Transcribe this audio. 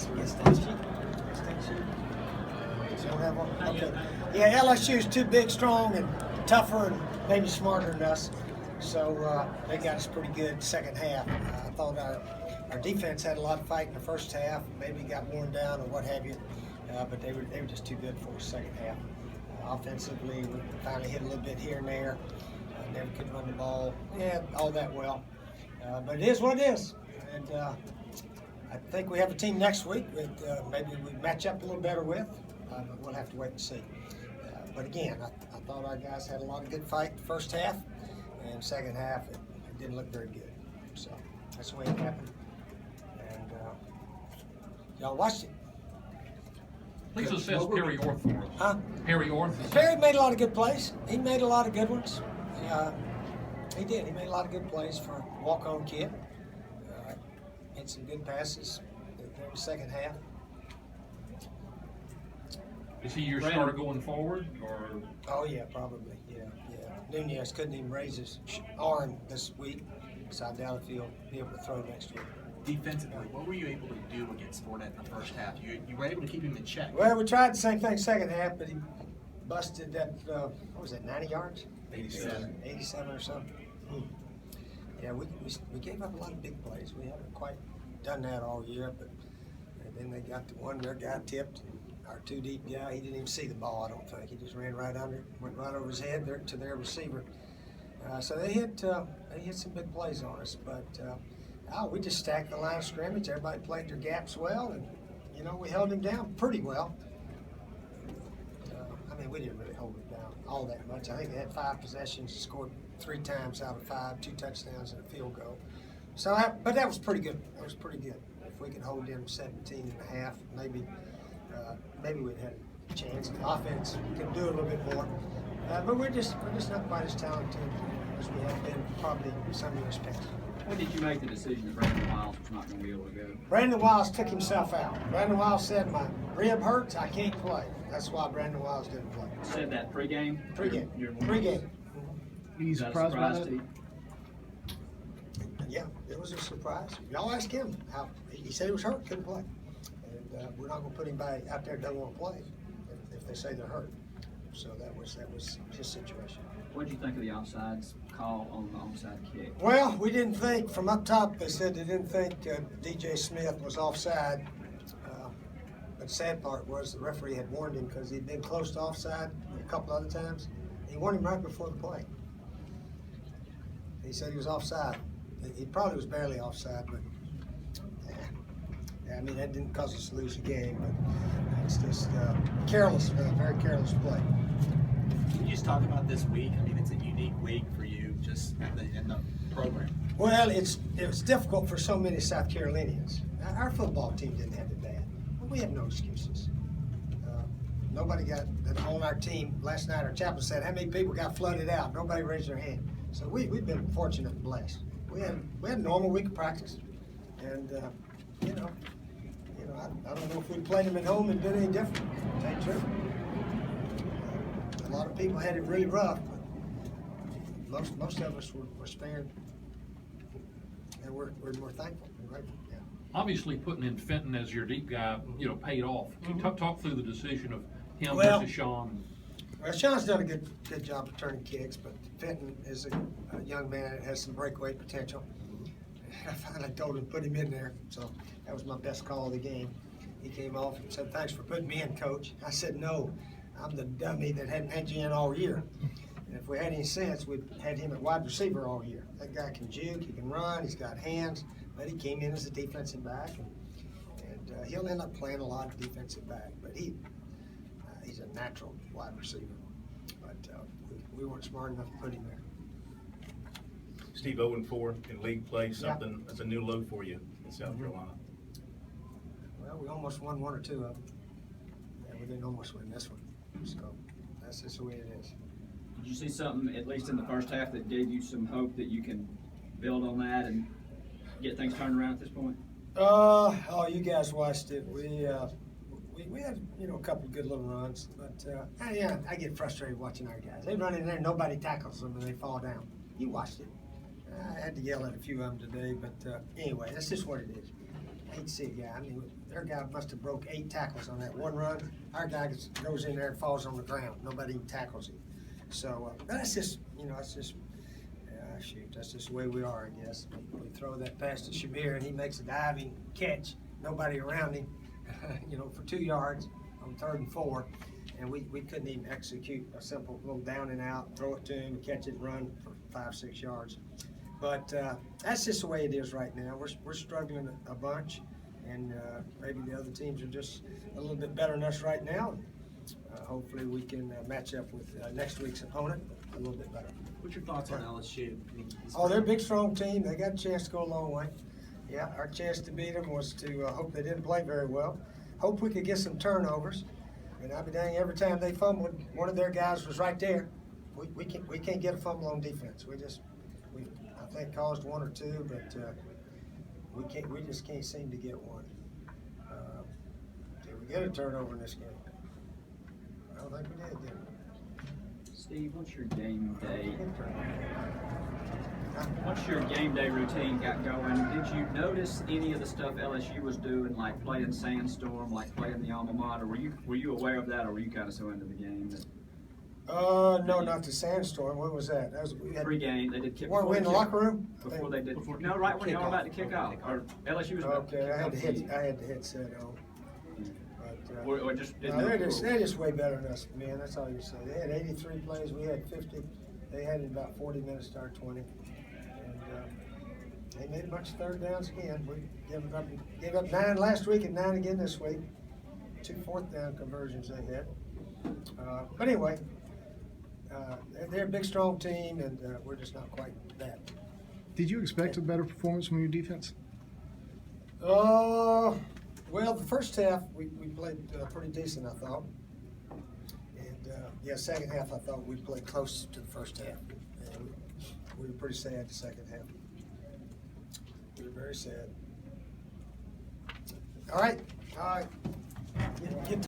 Against LSU? Don't have one? Okay. Yeah, LSU is too big, strong, and tougher, and maybe smarter than us. So they got us pretty good second half. I thought our defense had a lot of fight in the first half. Maybe got worn down or what have you. But they were just too good for us second half. Offensively, we finally hit a little bit here and there. Never could run the ball. Yeah, all that well. But it is what it is. And I think we have a team next week that maybe we match up a little better with. But we'll have to wait and see. But again, I thought our guys had a lot of good fight the first half. And second half, it didn't look very good. So that's the way it happened. And y'all watched it. Please assess Perry Orth for us. Huh? Perry Orth. Perry made a lot of good plays. He made a lot of good ones. He did. He made a lot of good plays for a walk-on kid. Made some good passes in the second half. Is he your starter going forward, or? Oh yeah, probably. Yeah. Nunez couldn't even raise his arm this week, so I doubt if he'll be able to throw next week. Defensively, what were you able to do against Fournette in the first half? You were able to keep him in check. Well, we tried the same thing second half, but he busted that, what was that, 90 yards? 87. 87 or something. Yeah, we gave up a lot of big plays. We haven't quite done that all year, but and then they got the one their guy tipped. Our two deep guy, he didn't even see the ball, I don't think. He just ran right under it, went right over his head there to their receiver. So they hit some big plays on us, but we just stacked the line of scrimmage. Everybody played their gaps well, and we held him down pretty well. We didn't really hold it down all that much. I think they had 5 possessions, scored 3 times out of 5, 2 touchdowns and a field goal. So, but that was pretty good. That was pretty good. If we could hold them 17 and a half, maybe we'd have a chance. The offense can do a little bit more, but we're just not quite as talented as we have been probably in some years past. When did you make the decision that Brandon Wiles was not going to be able to go? Brandon Wiles took himself out. Brandon Wiles said, "My rib hurts. I can't play." That's why Brandon Wiles didn't play. Said that pregame? Pregame. You surprised by that? Yeah, it was a surprise. Y'all ask him how. He said he was hurt, couldn't play. And we're not going to put anybody out there that doesn't want to play if they say they're hurt. So that was his situation. What did you think of the offsides call on the onside kick? Well, we didn't think, from up top, they said they didn't think DJ Smith was offside. But the sad part was the referee had warned him because he'd been close to offside a couple other times. He warned him right before the play. He said he was offside. He probably was barely offside, but that didn't cause us to lose the game. But it's just careless, very careless play. Can you just talk about this week? It's a unique week for you, just in the program. Well, it was difficult for so many South Carolinians. Our football team didn't have it bad. We have no excuses. Nobody got on our team last night. Our chaplain said, "How many people got flooded out?" Nobody raised their hand. So we've been fortunate and blessed. We had a normal week of practice, and I don't know if we'd played them at home and been any different. To tell you the truth. A lot of people had it really rough, but most of us were spared, and we're thankful. We're grateful. Yeah. Obviously, putting in Fenton as your deep guy, paid off. Can you talk through the decision of him versus Sean? Well, Sean's done a good job of turning kicks, but Fenton is a young man that has some breakaway potential. I finally told him to put him in there, so that was my best call of the game. He came off and said, "Thanks for putting me in, Coach." I said, "No, I'm the dummy that hadn't had you in all year. And if we had any sense, we'd had him at wide receiver all year. That guy can juke, he can run, he's got hands, but he came in as a defensive back, and he'll end up playing a lot of defensive back. But he's a natural wide receiver. But we weren't smart enough to put him there." Steve, 0-4 in league play, something that's a new low for you in South Carolina. Well, we almost won 1 or 2 of them. Yeah, we didn't almost win this one. So that's just the way it is. Did you see something, at least in the first half, that gave you some hope that you can build on that and get things turned around at this point? You guys watched it. We had a couple of good little runs, but I get frustrated watching our guys. They run in there, nobody tackles them, and they fall down. You watched it. I had to yell at a few of them today, but anyway, that's just what it is. hate to see it, yeah, I mean, their guy must have broke 8 tackles on that one run. Our guy goes in there and falls on the ground. Nobody even tackles him. So, that's just, that's just, shoot, that's just the way we are, I guess. We throw that pass to Shamir and he makes a diving catch, nobody around him, for 2 yards on 3rd and 4. And we couldn't even execute a simple little down and out, throw it to him, catch it, run for 5-6 yards. But that's just the way it is right now. We're struggling a bunch, and maybe the other teams are just a little bit better than us right now. Hopefully we can match up with next week's opponent a little bit better. What's your thoughts on LSU? I mean, Oh, they're a big, strong team. They got a chance to go a long way. Yeah, our chance to beat them was to hope they didn't play very well. Hope we could get some turnovers. And I'll be dang, every time they fumbled, one of their guys was right there. We can't get a fumble on defense. We I think caused 1 or 2, but we just can't seem to get one. Did we get a turnover in this game? I don't think we did we? Steve, what's your game day? What's your game day routine got going? Did you notice any of the stuff LSU was doing, like playing Sandstorm, like playing the alma mater? Were you aware of that, or were you kind of so into the game that? No, not the Sandstorm. What was that? That was Pre-game, they did kick. Weren't we in the locker room? Before they did. No, right when y'all were about to kick off, or LSU was about to kick Okay, off. I had the headset on. But, Or just didn't no, know they're the just rules. way better than us, man. That's all you say. They had 83 plays. We had 50. They had in about 40 minutes to our 20. And they made a bunch of 3rd downs again. We gave up 9 last week and 9 again this week. 2 4th down conversions they had. But anyway, they're a big, strong team, and we're just not quite that. Did you expect a better performance from your defense? Well, the first half we played pretty decent, I thought. And second half I thought we played close to the first half. And we were pretty sad the second half. We were very sad. All right. Get